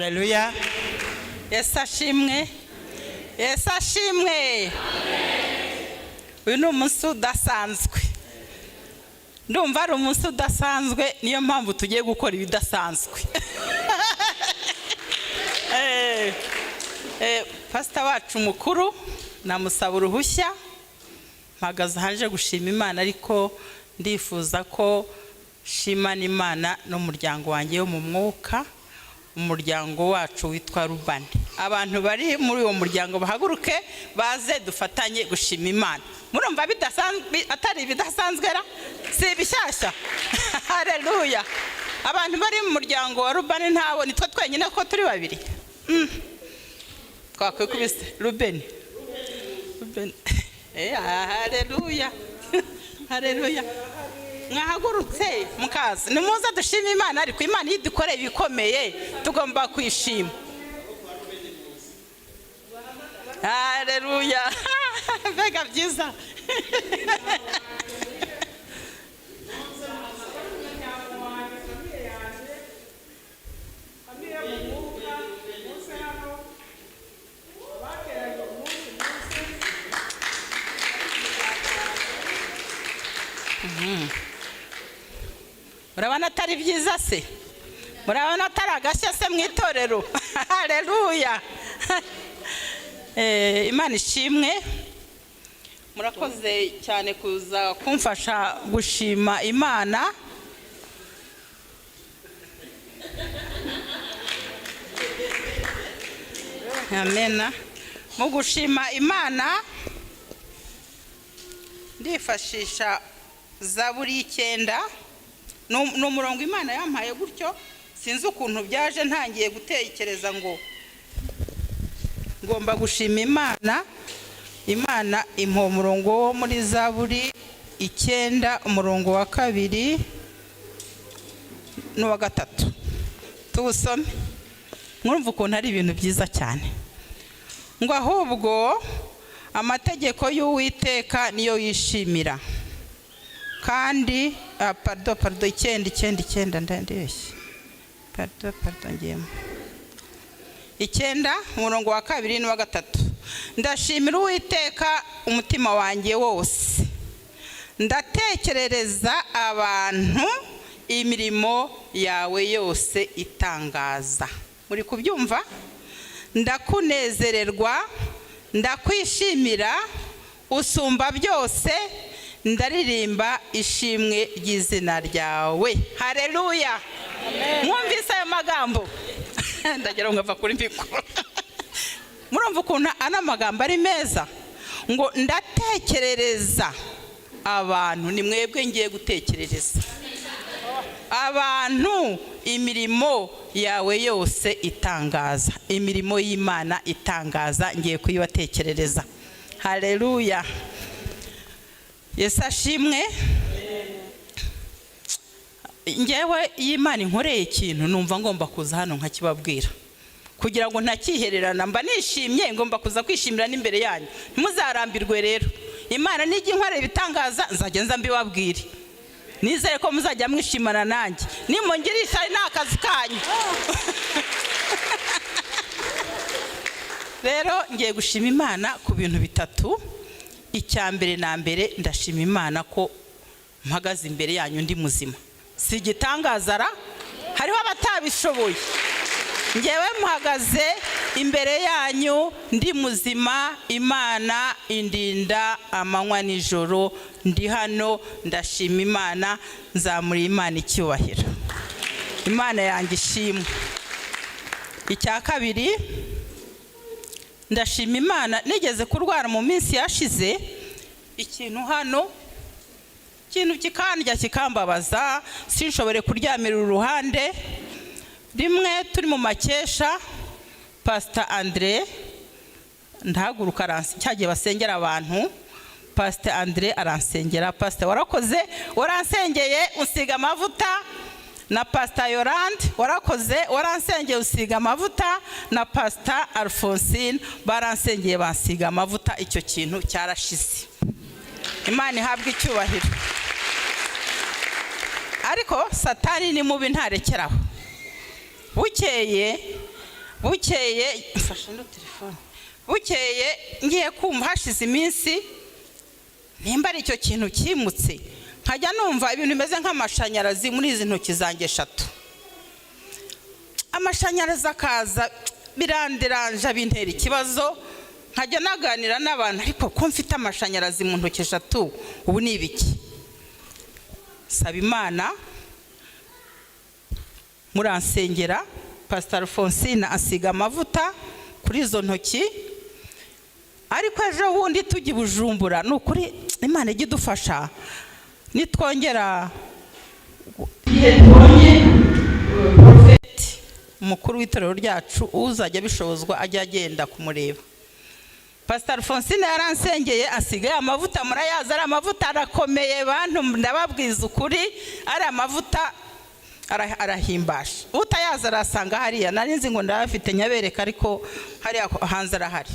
Haleluya. Yesu ashimwe. Yesu ashimwe. Uyu ni umunsi udasanzwe. Ndumva ari umunsi udasanzwe, niyo mpamvu tugiye gukora ibidasanzwe. Pastor wacu mukuru namusaba uruhushya, mpagaze hanje gushima Imana, ariko ndifuza ko shimana Imana n'umuryango wanjye wo mu mwuka, umuryango wacu witwa Rubane. Abantu bari muri uwo muryango bahaguruke baze dufatanye gushima Imana. Murumva bidasanzwe, atari bidasanzwe ra? Si bishyashya. Haleluya. Abantu bari mu muryango wa Rubane ntabo nitwe twenyine ko turi babiri. Twakwikubise Rubene. Haleluya. Haleluya. Mwahagurutse mukaza nimuza dushima Imana, ariko Imana yidukoreye ibikomeye tugomba kwishima. Haleluya. Mbega byiza. Murabona atari byiza se? Murabona atari agashya se mu itorero? Haleluya. Imana ishimwe. Murakoze cyane kuza kumfasha gushima Imana. Amen. Mu gushima Imana ndifashisha Zaburi 9. No murongo Imana yampaye gutyo, sinzi ukuntu byaje ntangiye gutekereza ngo ngomba gushima Imana. Imana impa umurongo wo muri Zaburi 9 umurongo wa 2 n'uwa 3. Tuwusome. Mwumva ukuntu ari ibintu byiza cyane. Ngo ahubwo amategeko y'Uwiteka niyo yishimira. Kandi pardon 9 ndandeshye. Pardon ngiyemo 9 umurongo wa 2 n'uwa 3. Ndashimira Uwiteka umutima wanjye wose, ndatekerereza abantu imirimo yawe yose itangaza. Muri kubyumva? Ndakunezererwa, ndakwishimira, usumba byose, ndaririmba ishimwe ry'izina ryawe. Haleluya. Mwumvise ayo magambo? Ndagira ngo ava kuri mikoro. Murumva ukuntu ana magambo ari meza? Ngo ndatekerereza abantu, ni mwebwe ngiye gutekerereza abantu imirimo yawe yose itangaza. Imirimo y'Imana itangaza ngiye kuyibatekerereza. Haleluya. Yesu ashimwe. Ngewe y'Imana inkoreye ikintu numva ngomba kuza hano nkakibabwira, kugira ngo ntakihererana. Mba nishimye, ngomba kuza kwishimira n'imbere yanyu. Ntimuzarambirwe rero. Imana nijye inkoreye ibitangaza, nzajya nza mbibabwire. Nizere ko muzajya mwishimana nanjye. Nimungirisha ari n'akazi kanyu. Rero ngiye gushima Imana ku bintu bitatu. Icyambere na mbere, ndashima Imana ko mpagaze imbere yanyu ndi muzima. Si igitangazara, hariho abatabishoboye. Ngewe muhagaze imbere yanyu ndi muzima. Imana indinda amanywa nijoro, ndi hano. Ndashima Imana, nzamura Imana icyubahiro. Imana yanjye ishimwe. Icya kabiri, ndashima Imana. Nigeze kurwara mu minsi yashize, ikintu hano, ikintu kikandya kikambabaza, sinshobore kuryamira uruhande. Rimwe turi mu makesha, Pastor Andre ndahaguruka cyagiye basengera abantu. Pastor Andre aransengera. Pastor warakoze, waransengeye usiga amavuta. Na Pastor Yolande warakoze, waransengeye usiga amavuta. Na Pastor Alphonsine baransengeye basiga amavuta. Icyo kintu cyarashize. Imana ihabwe icyubahiro. Ariko Satani ni mubi ntarekeraho. Bukeye bukeye mfashe no telefone, bukeye ngiye kumva hashize iminsi nimba ari icyo kintu kimutse, nkajya numva ibintu bimeze nk'amashanyarazi muri izi ntoki zanjye 3. Amashanyarazi akaza biranderanja bintera ikibazo, nkajya naganira n'abantu, ariko ko mfite amashanyarazi mu ntoki 3 ubu ni ibiki? Saba Imana muransengera, Pastor Alphonsine asiga amavuta kuri izo ntoki. Ariko ejo bundi tujya Bujumbura, nukuri Imana ijye idufasha, nitwongera Prophet umukuru w'itorero ryacu uzajya bishobozwa ajya agenda kumureba. Pastor Alphonsine yaransengeye asigaye amavuta, murayaza ari amavuta arakomeye bantu, ndababwiza ukuri ari amavuta arahimbasha. Utayaza arasanga hariya, nari nzi ngo ndafite nyabereka, ariko hariya hanze arahari.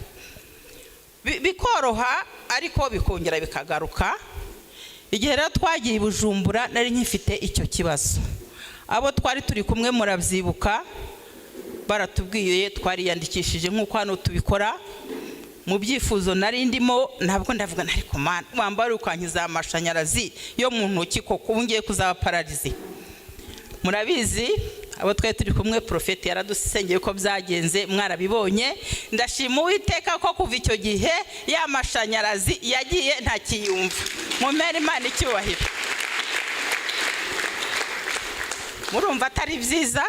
Bikoroha ariko bikongera bikagaruka. Igihe rero twagiye Bujumbura nari nkifite icyo kibazo, abo twari turi kumwe murabyibuka, baratubwiye twariyandikishije nk'uko hano tubikora. Mu byifuzo nari ndimo, ntabwo ndavuga ariko Mana wambara ukankiza amashanyarazi yo mu ntoki, koko ngiye kuzaba paralize. Murabizi abo twari turi kumwe, Prophet yaradusengeye ko byagenze, mwarabibonye. Ndashima Uwiteka ko kuva icyo gihe ya mashanyarazi yagiye ntakiyumva. Mumere Imana icyubahiro. Murumva atari byiza?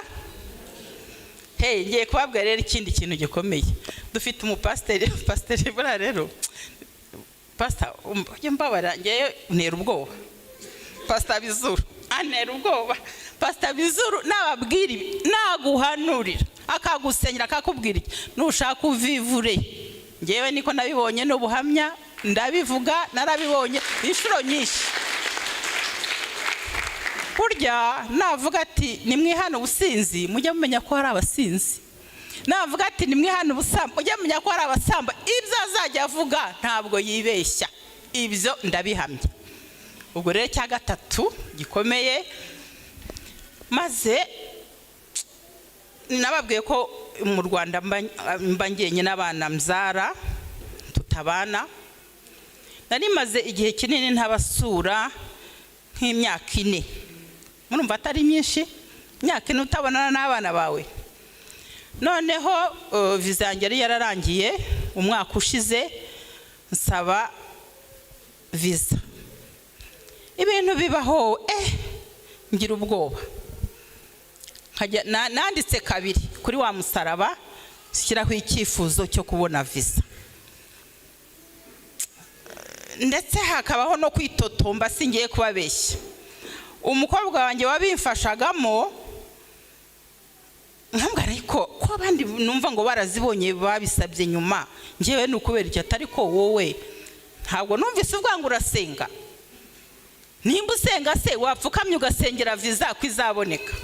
Ngiye kubabwira rero ikindi kintu gikomeye. Dufite umupasiteri, pasiteri bura rero, pastor ujye mbabara, ngiye ntera ubwoba. Pastor Bizuru antera ubwoba. Pastor Bizuru nababwira ibi, naguhanurira akagusenyera akakubwira iki, nushaka uvivure. Ngewe niko nabibonye n'ubuhamya ndabivuga, narabibonye inshuro nyinshi. Burya navuga ati nimwihana ubusinzi, mujye mumenya ko hari abasinzi. Navuga ati nimwihana ubusamba, mujye mumenya ko hari abasamba. Ibyo azajya avuga ntabwo yibeshya, ibyo ndabihamya. Ubwo rero cya gatatu gikomeye, maze nababwiye ko mu Rwanda mba ngenye n'abana mzara tutabana. Nari maze igihe kinini ntabasura, nk'imyaka 4. Murumva atari myinshi? Imyaka 4 utabonana n'abana bawe. Noneho visa yanjye yari yararangiye umwaka ushize, nsaba visa. Ibintu bibaho ngira ubwoba. Nanditse 2 kuri wa musaraba, shyiraho icyifuzo cyo kubona visa. Ndetse hakabaho no kwitotomba, singiye kubabeshya. Umukobwa wanjye wabimfashagamo, nkambwira ariko ko abandi numva ngo barazibonye babisabye nyuma, ngewe n'ukubera icyo atari ko wowe ntabwo numvise uvuga ngo urasenga. Nimba usenga se wapfukamye ugasengera visa kwizaboneka.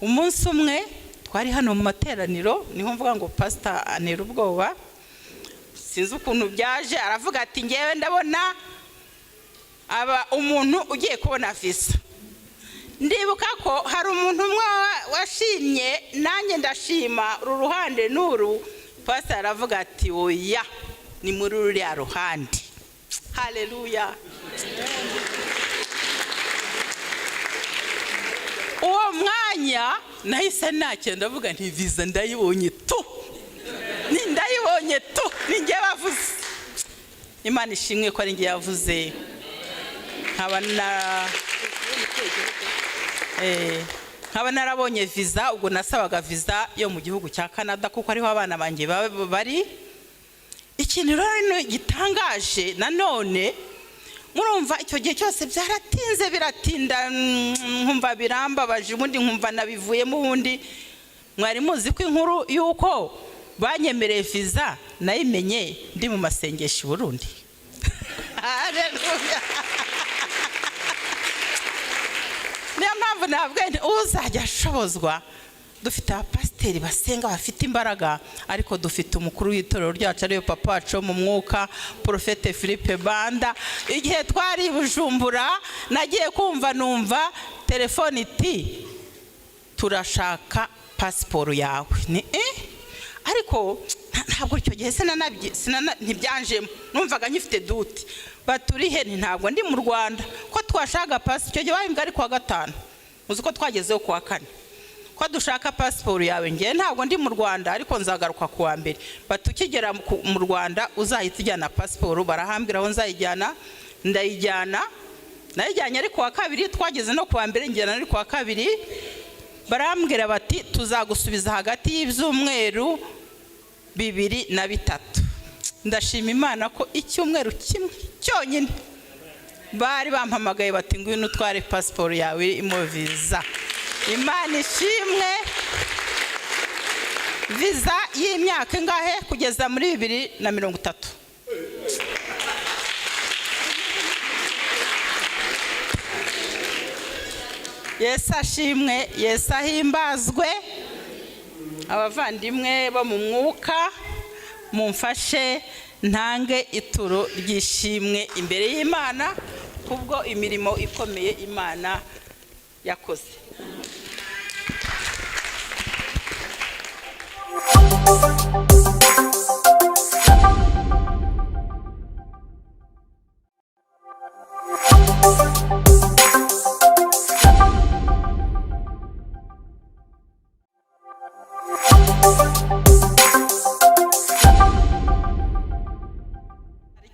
Umunsi umwe twari hano mu materaniro, niho mvuga ngo pastor antera ubwoba, sinzi ukuntu byaje. Aravuga ati ngewe ndabona aba umuntu ugiye kubona visa. Ndibuka ko hari umuntu umwe washimye, nanjye ndashima uru ruhande n'uru. Pastor aravuga ati oya, ni muri ruriya ruhande. Haleluya. Uwo mwanya nahise nacyo ndavuga nti visa ndayibonye tu, ndayibonye tu, ninjye bavuze. Imana ishimwe ko ari ngiye yavuze. Nkaba narabonye visa, ubwo nasabaga visa yo mu gihugu cya Canada kuko ariho abana banjye bari. Ikintu rero gitangaje nanone, murumva icyo gihe cyose byaratinze biratinda, nkumva birambabaje, ubundi nkumva nabivuyemo. Ubundi mwari muzi ko inkuru yuko banyemereye visa nayimenye ndi mu masengesho Burundi. Haleluya. Niyo mpamvu nabwo uzajya ashobozwa. Dufite abapasiteri basenga bafite imbaraga, ariko dufite umukuru w'itorero ryacu ariyo papa wacu mu mwuka, Prophet Philippe Banda. Igihe twari Bujumbura, nagiye kumva numva telefone iti turashaka pasiporo yawe. Ni ariko ntabwo icyo gihe ntibyanjemo, numvaga nyifite dute. Baturihe ntabwo ndi mu Rwanda, ko twashaka pasiporo. Icyo gihe bahimbwa ari kuwa gatanu, uzi ko twagezeho kuwa kane, ko dushaka pasiporo yawe. Ngiye ntabwo ndi mu Rwanda, ariko nzagaruka kuwa mbere. Batukigera mu Rwanda uzahita ujyana pasiporo. Barahambira aho nzayijyana, ndayijyana. Nayijyanye ari kuwa kabiri, twageze no kuwa mbere njyana ari kuwa kabiri. Barambwira bati tuzagusubiza hagati y'ibyumweru 2 na 3. Ndashima Imana ko icyumweru kimwe cyonyine bari bampamagaye bati ngwino utware pasiporo yawe irimo visa. Imana ishimwe. Visa y'imyaka ingahe? Kugeza muri 2030. Yesu ashimwe, Yesu ahimbazwe. Abavandimwe bo mu mwuka, mumfashe ntange ituro ry'ishimwe imbere y'Imana kubwo imirimo ikomeye Imana yakoze.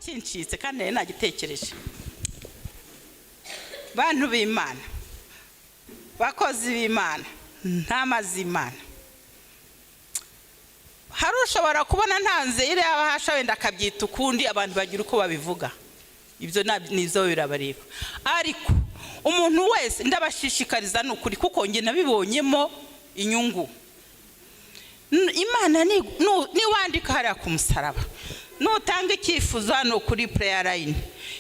Kincitse kandi nagitekereje. Bantu b'Imana, bakozi b'Imana, ntama z'Imana, hari ushobora kubona ntanze iri abahasha wenda akabyita ukundi, abantu bagira uko babivuga. Ibyo nizo birabareba. Ariko umuntu wese ndabashishikariza n'ukuri, kuko nge nabibonyemo inyungu. Imana niwandika hariya ku musaraba, nutanga icyifuzo hano kuri prayer line,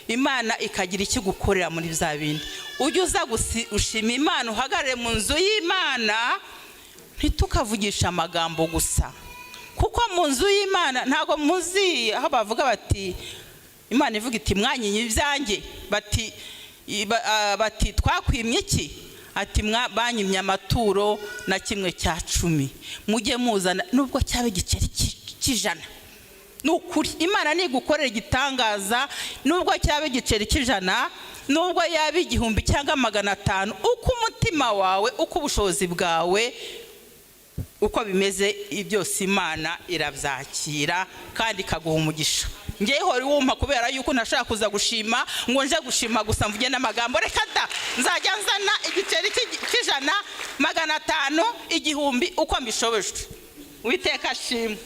Imana ikagira ikigukorera muri bya bindi. Ujye uza gushima Imana, uhagarare mu nzu y'Imana, ntitukavugisha amagambo gusa. Kuko mu nzu y'Imana ntago muzi aho bavuga bati, Imana ivuga iti mwanyinye ibyanjye, bati twakwimye iki? Ati banyimye amaturo na 1/10. Mujye muzana nubwo cyabe igiceri cy'ijana. Nukuri Imana nigukorera igitangaza, nubwo cyabe igiceri cy'ijana, nubwo yabe 1000 cyangwa 500, uko umutima wawe, uko ubushobozi bwawe uko bimeze, byose Imana irabyakira kandi ikaguha umugisha. Ngiye hori wumpa kubera yuko nashaka kuza gushima, ngo nje gushima gusa mvuge n'amagambo. Reka da, nzajya nzana igiceri cy'ijana, 500, 1000 uko mbishobojwe. Uwiteka ashimwe.